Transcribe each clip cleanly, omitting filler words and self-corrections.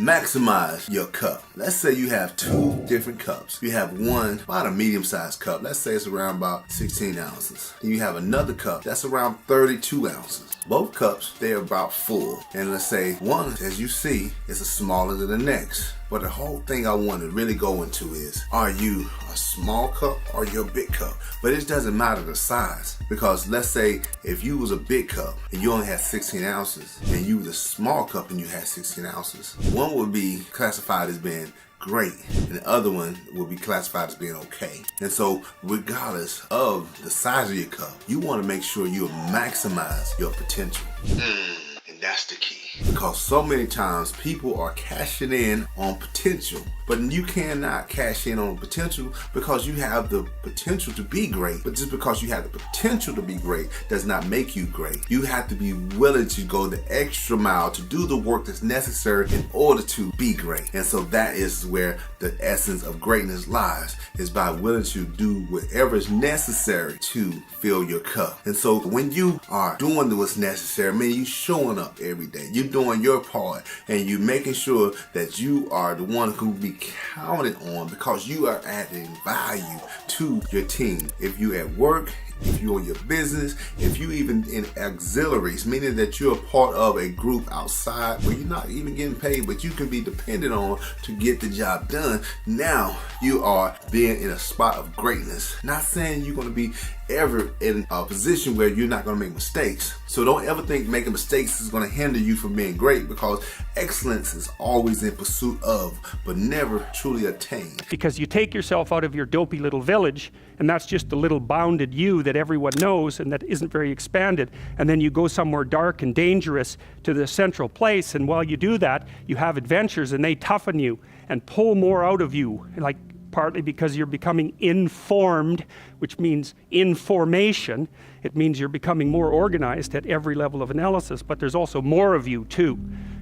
maximize your cup. Let's say you have two different cups. You have one, about a medium-sized cup. Let's say it's around about 16 ounces. Then you have another cup that's around 32 ounces. Both cups, they're about full. And let's say one, as you see, is smaller than the next. But the whole thing I want to really go into is, are you a small cup or you're a big cup? But it doesn't matter the size, because let's say if you was a big cup and you only had 16 ounces and you was a small cup and you had 16 ounces, one would be classified as being great and the other one will be classified as being okay. And so regardless of the size of your cup, you want to make sure you maximize your potential. And that's the key. Because so many times people are cashing in on potential, but you cannot cash in on potential because you have the potential to be great. But just because you have the potential to be great does not make you great. You have to be willing to go the extra mile to do the work that's necessary in order to be great. And so that is where the essence of greatness lies, is by willing to do whatever is necessary to fill your cup. And so when you are doing what's necessary, meaning you showing up every day, you're doing your part, and you're making sure that you are the one who be counted on because you are adding value to your team. If you at work, if you're in your business, if you even in auxiliaries, meaning that you're a part of a group outside where you're not even getting paid, but you can be depended on to get the job done. Now you are being in a spot of greatness. Not saying you're going to be ever in a position where you're not going to make mistakes. So don't ever think making mistakes is going to hinder you from being great, because excellence is always in pursuit of, but never truly attained. Because you take yourself out of your dopey little village, and that's just the little bounded you that everyone knows and that isn't very expanded, and then you go somewhere dark and dangerous to the central place, and while you do that, you have adventures and they toughen you and pull more out of you, like partly because you're becoming informed, which means information. It means you're becoming more organized at every level of analysis, but there's also more of you too.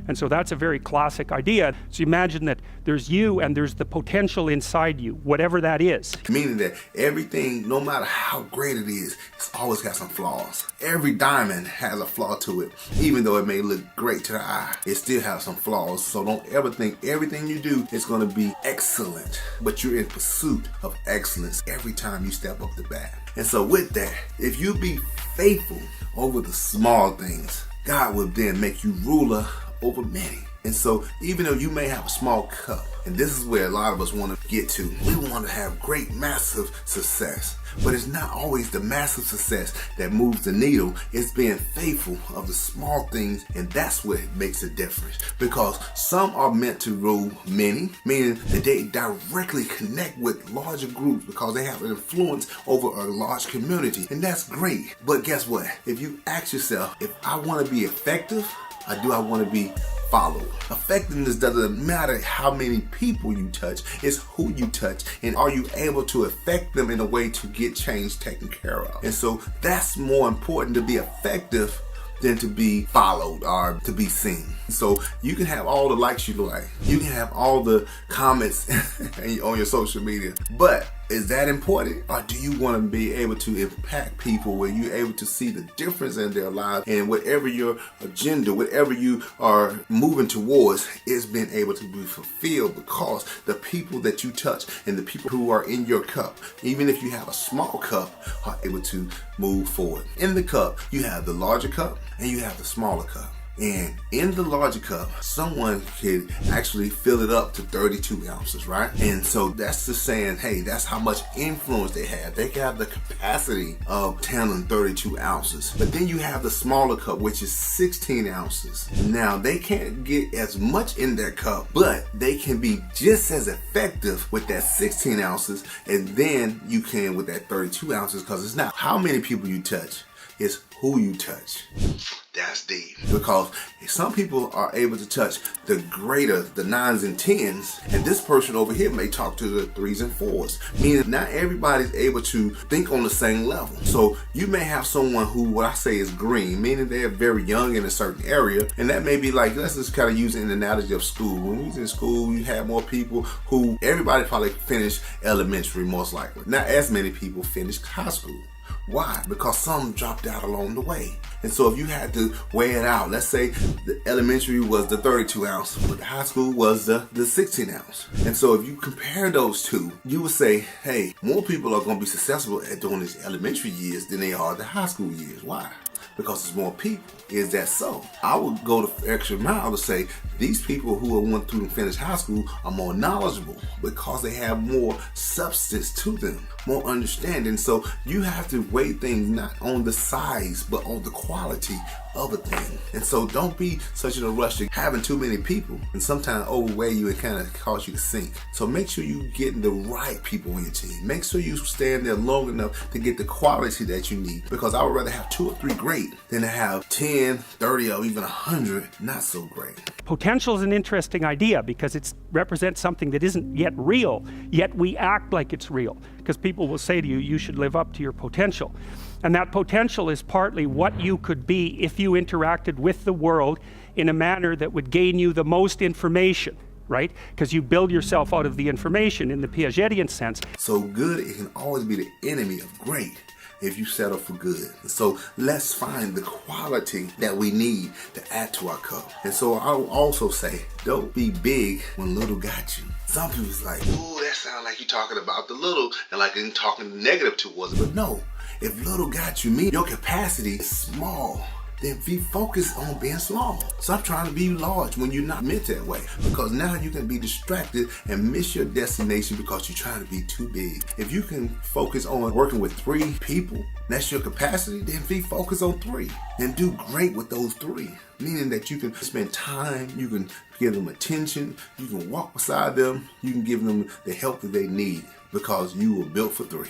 And so that's a very classic idea. So imagine that there's you and there's the potential inside you, whatever that is. Meaning that everything, no matter how great it is, it's always got some flaws. Every diamond has a flaw to it. Even though it may look great to the eye, it still has some flaws. So don't ever think everything you do is going to be excellent, but you're in pursuit of excellence every time you step up the bat. And so with that, if you be faithful over the small things, God will then make you ruler over many. And so even though you may have a small cup, and this is where a lot of us want to get to, we want to have great, massive success. But it's not always the massive success that moves the needle. It's being faithful of the small things, and that's what makes a difference. Because some are meant to rule many, meaning that they directly connect with larger groups because they have an influence over a large community. And that's great. But guess what? If you ask yourself, if I want to be effective, or do I want to be followed? Effectiveness doesn't matter how many people you touch, it's who you touch, and are you able to affect them in a way to get change taken care of. And so that's more important, to be effective than to be followed or to be seen. So you can have all the likes you like, you can have all the comments on your social media, but is that important? Or do you want to be able to impact people where you're able to see the difference in their lives, and whatever your agenda, whatever you are moving towards is being able to be fulfilled because the people that you touch and the people who are in your cup, even if you have a small cup, are able to move forward. In the cup, you have the larger cup and you have the smaller cup. And in the larger cup, someone could actually fill it up to 32 ounces, right? And so that's just saying, hey, that's how much influence they have. They can have the capacity of 10 and 32 ounces. But then you have the smaller cup, which is 16 ounces. Now, they can't get as much in their cup, but they can be just as effective with that 16 ounces. And then you can with that 32 ounces, because it's not how many people you touch, it's who you touch. That's deep. Because some people are able to touch the greater, the 9s and 10s, and this person over here may talk to the 3s and 4s, meaning not everybody's able to think on the same level. So you may have someone who, what I say is green, meaning they're very young in a certain area, and that may be like, let's just kind of use an analogy of school. When we was in school, you had more people who, everybody probably finished elementary most likely. Not as many people finished high school. Why? Because some dropped out along the way. And so if you had to weigh it out, let's say the elementary was the 32 ounce, but the high school was the 16 ounce. And so if you compare those two, you would say, hey, more people are going to be successful at doing these elementary years than they are the high school years. Why? Because there's more people. Is that so? I would go the extra mile to say these people who went through and finished high school are more knowledgeable because they have more substance to them, more understanding. So you have to weigh things not on the size, but on the quality of a thing. And so don't be such in a rush to having too many people and sometimes overweigh you and kind of cause you to sink. So make sure you're getting the right people on your team. Make sure you stand there long enough to get the quality that you need, because I would rather have 2 or 3 great than to have 10, 30, or even 100 not so great. Potential is an interesting idea because it represents something that isn't yet real, yet we act like it's real, because people will say to you, you should live up to your potential. And that potential is partly what you could be if you interacted with the world in a manner that would gain you the most information, right? Because you build yourself out of the information in the Piagetian sense. So good, it can always be the enemy of great if you settle for good. So let's find the quality that we need to add to our cup. And so I'll also say, don't be big when little got you. Some people's like, ooh, that sounds like you're talking about the little and like you're talking negative towards it. But no, if little got you, mean your capacity is small, then be focused on being small. Stop trying to be large when you're not meant that way, because now you can be distracted and miss your destination because you're trying to be too big. If you can focus on working with 3 people, that's your capacity, then be focused on 3 and do great with those 3. Meaning that you can spend time, you can give them attention, you can walk beside them, you can give them the help that they need, because you were built for 3.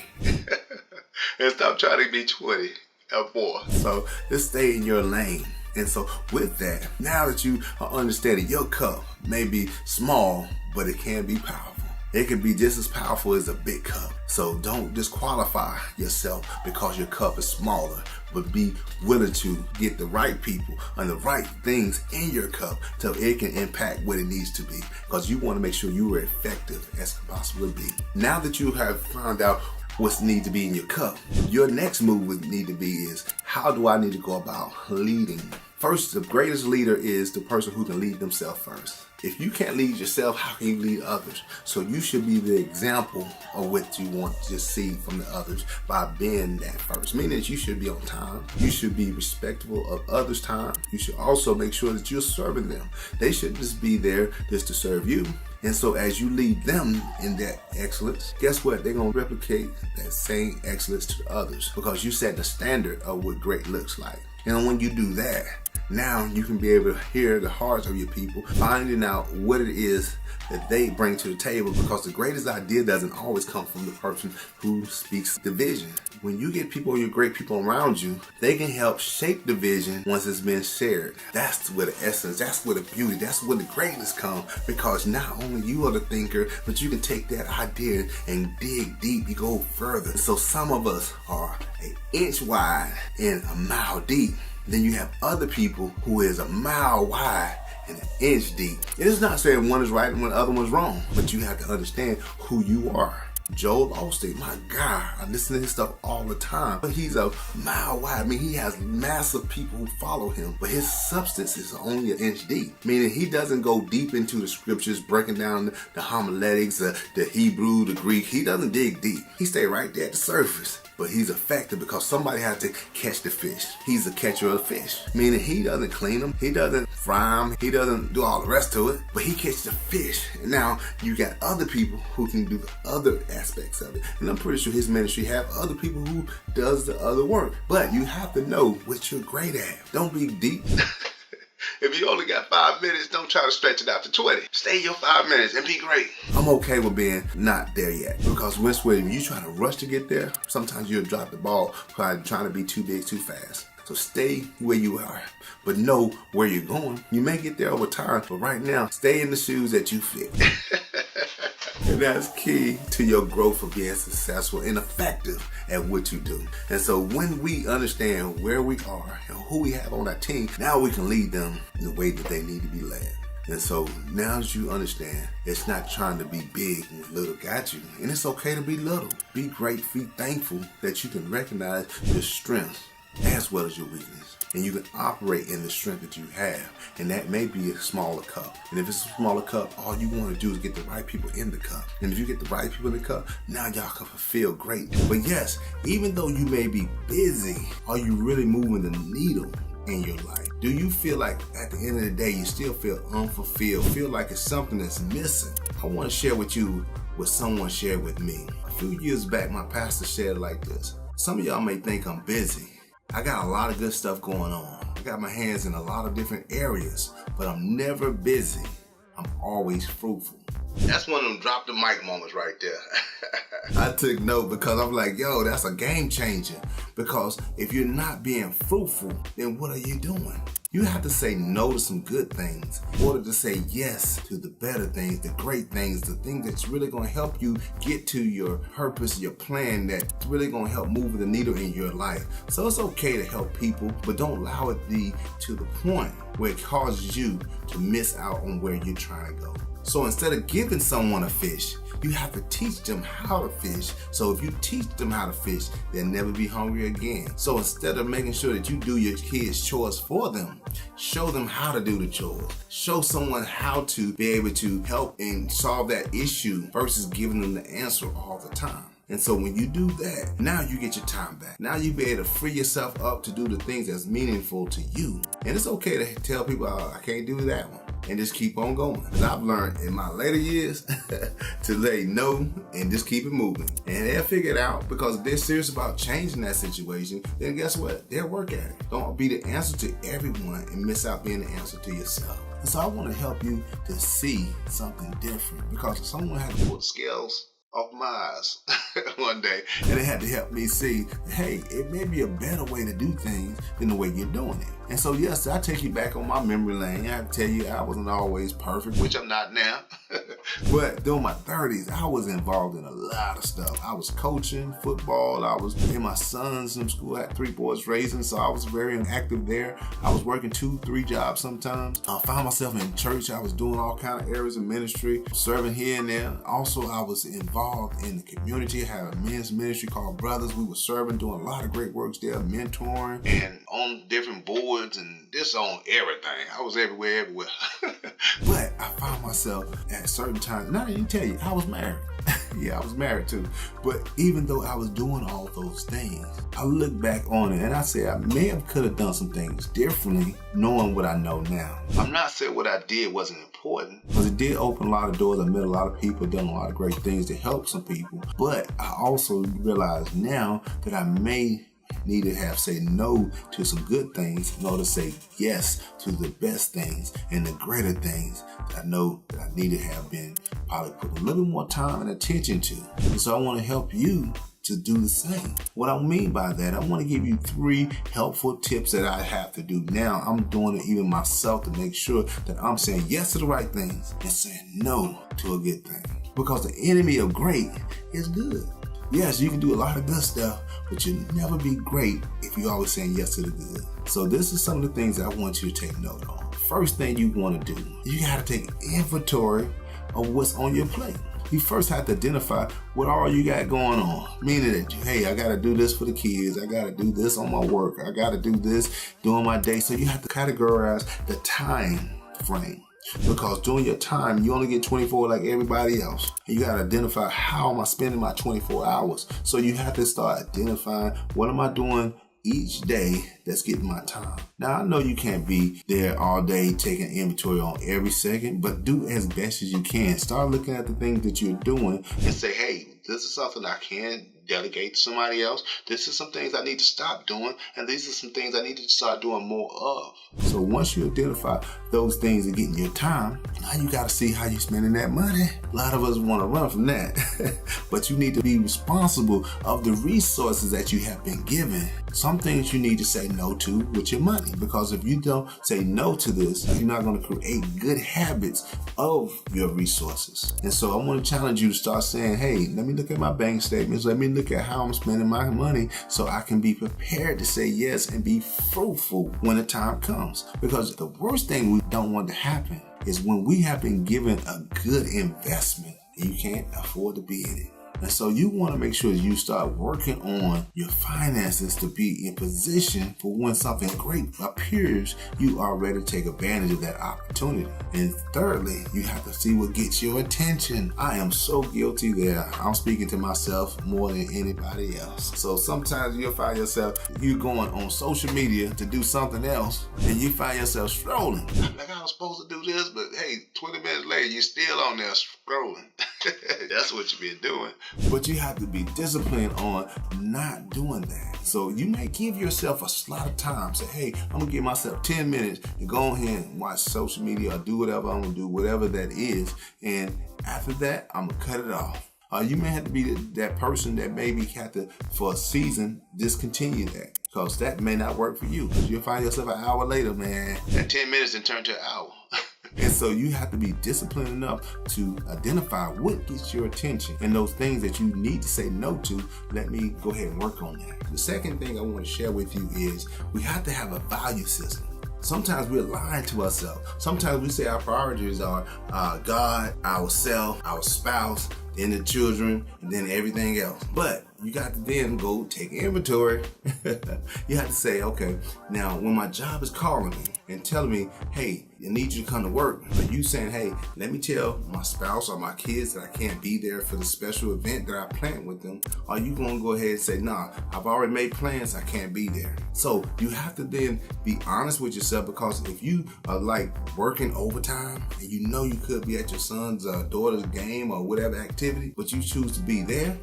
And stop trying to be 20 or more. So just stay in your lane. And so with that, now that you are understanding your cup may be small, but it can be powerful. It can be just as powerful as a big cup. So don't disqualify yourself because your cup is smaller, but be willing to get the right people and the right things in your cup so it can impact what it needs to be, because you want to make sure you are effective as can possibly be. Now that you have found out what needs to be in your cup, your next move would need to be is, how do I need to go about leading? First, the greatest leader is the person who can lead themselves first. If you can't lead yourself, how can you lead others? So you should be the example of what you want to see from the others by being that first. Meaning that you should be on time. You should be respectful of others' time. You should also make sure that you're serving them. They shouldn't just be there just to serve you. And so as you lead them in that excellence, guess what? They're going to replicate that same excellence to others, because you set the standard of what great looks like. And when you do that, now you can be able to hear the hearts of your people, finding out what it is that they bring to the table, because the greatest idea doesn't always come from the person who speaks the vision. When you get people, your great people around you, they can help shape the vision once it's been shared. That's where the essence, that's where the beauty, that's where the greatness comes, because not only you are the thinker, but you can take that idea and dig deep, you go further. So some of us are an inch wide and a mile deep. Then you have other people who is a mile wide and an inch deep. It is not saying one is right and the other one's wrong, but you have to understand who you are. Joel Osteen, my God, I listen to his stuff all the time. But he's a mile wide. I mean, he has massive people who follow him, but his substance is only an inch deep. Meaning he doesn't go deep into the scriptures, breaking down the homiletics, the Hebrew, the Greek. He doesn't dig deep. He stay right there at the surface. But he's effective because somebody has to catch the fish. He's a catcher of fish. Meaning he doesn't clean them. He doesn't fry them. He doesn't do all the rest to it. But he catches the fish. And now you got other people who can do the other aspects of it. And I'm pretty sure his ministry have other people who does the other work. But you have to know what you're great at. Don't be deep. If you only got 5 minutes, don't try to stretch it out to 20. Stay your 5 minutes and be great. I'm okay with being not there yet, because when you try to rush to get there, sometimes you'll drop the ball by trying to be too big too fast. So stay where you are, but know where you're going. You may get there over time, but right now, stay in the shoes that you fit. And that's key to your growth of being successful and effective at what you do. And so when we understand where we are and who we have on our team, now we can lead them in the way that they need to be led. And so now that you understand, it's not trying to be big when little got you. And it's okay to be little. Be grateful, be thankful that you can recognize your strengths as well as your weakness. And you can operate in the strength that you have. And that may be a smaller cup. And if it's a smaller cup, all you want to do is get the right people in the cup. And if you get the right people in the cup, now y'all can feel great. But yes, even though you may be busy, are you really moving the needle in your life? Do you feel like at the end of the day, you still feel unfulfilled, feel like it's something that's missing? I want to share with you what someone shared with me. A few years back, my pastor shared it like this. Some of y'all may think I'm busy. I got a lot of good stuff going on. I got my hands in a lot of different areas, but I'm never busy. I'm always fruitful. That's one of them drop the mic moments right there. I took note because I'm like, yo, that's a game changer. Because if you're not being fruitful, then what are you doing? You have to say no to some good things in order to say yes to the better things, the great things, the things that's really going to help you get to your purpose, your plan, that's really going to help move the needle in your life. So it's okay to help people, but don't allow it be to the point where it causes you to miss out on where you're trying to go. So instead of giving someone a fish, you have to teach them how to fish. So if you teach them how to fish, they'll never be hungry again. So instead of making sure that you do your kids' chores for them, show them how to do the chores. Show someone how to be able to help and solve that issue versus giving them the answer all the time. And so when you do that, now you get your time back. Now you be able to free yourself up to do the things that's meaningful to you. And it's okay to tell people, oh, I can't do that one. And just keep on going. And I've learned in my later years to say no and just keep it moving. And they'll figure it out, because if they're serious about changing that situation, then guess what? They'll work at it. Don't be the answer to everyone and miss out being the answer to yourself. And so I want to help you to see something different, because someone had to pull the scales off my eyes one day, and they had to help me see, hey, it may be a better way to do things than the way you're doing it. And so yes, I take you back on my memory lane. I have to tell you, I wasn't always perfect, which I'm not now. But during my 30s, I was involved in a lot of stuff. I was coaching football. I was in my sons in school. I had 3 boys raising, so I was very active there. I was working 2-3 jobs sometimes. I found myself in church. I was doing all kind of areas of ministry, serving here and there. Also, I was involved in the community. I had a men's ministry called Brothers. We were serving, doing a lot of great works there, mentoring, and on different boards and just on everything. I was everywhere. But I found myself at certain times, now I didn't tell you, I was married. Yeah, I was married too. But even though I was doing all those things, I look back on it and I say I could have done some things differently, knowing what I know now. I'm not saying what I did wasn't important, because it did open a lot of doors. I met a lot of people, done a lot of great things to help some people. But I also realize now that I may need to have say no to some good things in order to say yes to the best things and the greater things that I know that I need to have been probably put a little more time and attention to. And so I want to help you to do the same. What I mean by that, I want to give you 3 helpful tips that I have to do now. I'm doing it even myself to make sure that I'm saying yes to the right things and saying no to a good thing. Because the enemy of great is good. Yes, you can do a lot of good stuff, but you'll never be great if you're always saying yes to the good. So this is some of the things that I want you to take note on. First thing you want to do, you got to take inventory of what's on your plate. You first have to identify what all you got going on. Meaning that, hey, I got to do this for the kids. I got to do this on my work. I got to do this during my day. So you have to categorize the time frame. Because during your time, you only get 24 like everybody else. And you got to identify, how am I spending my 24 hours? So you have to start identifying, what am I doing each day that's getting my time? Now, I know you can't be there all day taking inventory on every second, but do as best as you can. Start looking at the things that you're doing and say, hey, this is something I can delegate to somebody else. This is some things I need to stop doing, and these are some things I need to start doing more of. So once you identify those things and getting your time, now you got to see how you're spending that money. A lot of us want to run from that, but you need to be responsible of the resources that you have been given. Some things you need to say no to with your money, because if you don't say no to this, you're not going to create good habits of your resources. And so I want to challenge you to start saying, hey, let me look at my bank statements. Let me look at how I'm spending my money so I can be prepared to say yes and be fruitful when the time comes. Because the worst thing we don't want to happen is when we have been given a good investment and you can't afford to be in it. And so you want to make sure you start working on your finances to be in position for when something great appears, you are ready to take advantage of that opportunity. And thirdly, you have to see what gets your attention. I am so guilty there. I'm speaking to myself more than anybody else. So sometimes you'll find yourself, you going on social media to do something else, and you find yourself strolling. Like I was supposed to do this, but hey, 20 minutes later, you're still on there scrolling. That's what you've been doing. But you have to be disciplined on not doing that. So you may give yourself a slot of time. Say, hey, I'm gonna give myself 10 minutes to go ahead and watch social media or do whatever I'm gonna do, whatever that is. And after that, I'm gonna cut it off. You may have to be that person that maybe have to, for a season, discontinue that. Because that may not work for you. You'll find yourself an hour later, man. That 10 minutes and turn to an hour. And so you have to be disciplined enough to identify what gets your attention and those things that you need to say no to. Let me go ahead and work on that. The second thing I want to share with you is we have to have a value system. Sometimes we're lying to ourselves. Sometimes we say our priorities are God, ourselves, our spouse, then the children, and then everything else. But you got to then go take inventory. You have to say, okay, now when my job is calling me and telling me, hey, I need you to come to work, but you saying, hey, let me tell my spouse or my kids that I can't be there for the special event that I planned with them, are you going to go ahead and say, nah, I've already made plans, I can't be there? So you have to then be honest with yourself, because if you are like working overtime and you know you could be at your son's daughter's game or whatever activity, but you choose to be there,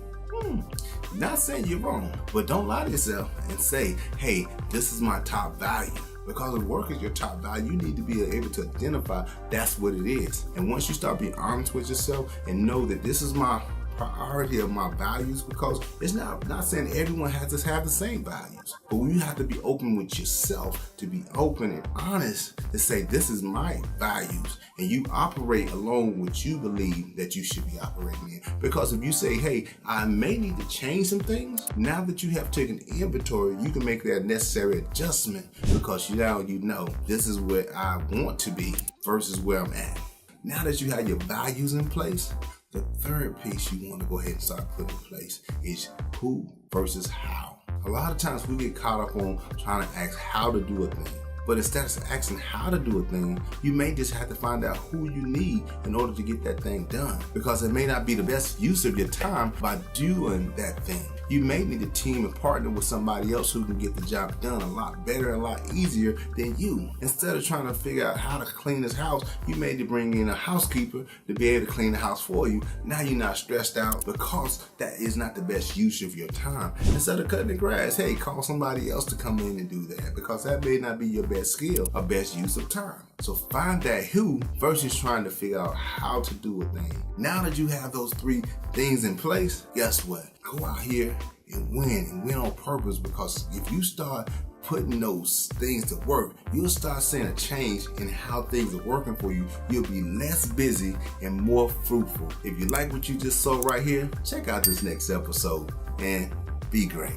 not saying you're wrong, but don't lie to yourself and say, hey, this is my top value. Because if work is your top value, you need to be able to identify that's what it is. And once you start being honest with yourself and know that this is my priority of my values, because it's not saying everyone has to have the same values, but you have to be open with yourself, to be open and honest, to say this is my values, and you operate along what you believe that you should be operating in. Because if you say, hey, I may need to change some things, now that you have taken inventory, you can make that necessary adjustment, because now you know this is where I want to be versus where I'm at. Now that you have your values in place, the third piece you want to go ahead and start putting in place is who versus how. A lot of times we get caught up on trying to ask how to do a thing. But instead of asking how to do a thing, you may just have to find out who you need in order to get that thing done. Because it may not be the best use of your time by doing that thing. You may need a team and partner with somebody else who can get the job done a lot better and a lot easier than you. Instead of trying to figure out how to clean this house, you may need to bring in a housekeeper to be able to clean the house for you. Now you're not stressed out, because that is not the best use of your time. Instead of cutting the grass, hey, call somebody else to come in and do that, because that may not be your best skill or best use of time. So find that who versus trying to figure out how to do a thing. Now that you have those three things in place, guess what? Go out here and win on purpose, because if you start putting those things to work, you'll start seeing a change in how things are working for you. You'll be less busy and more fruitful. If you like what you just saw right here, check out this next episode and be great.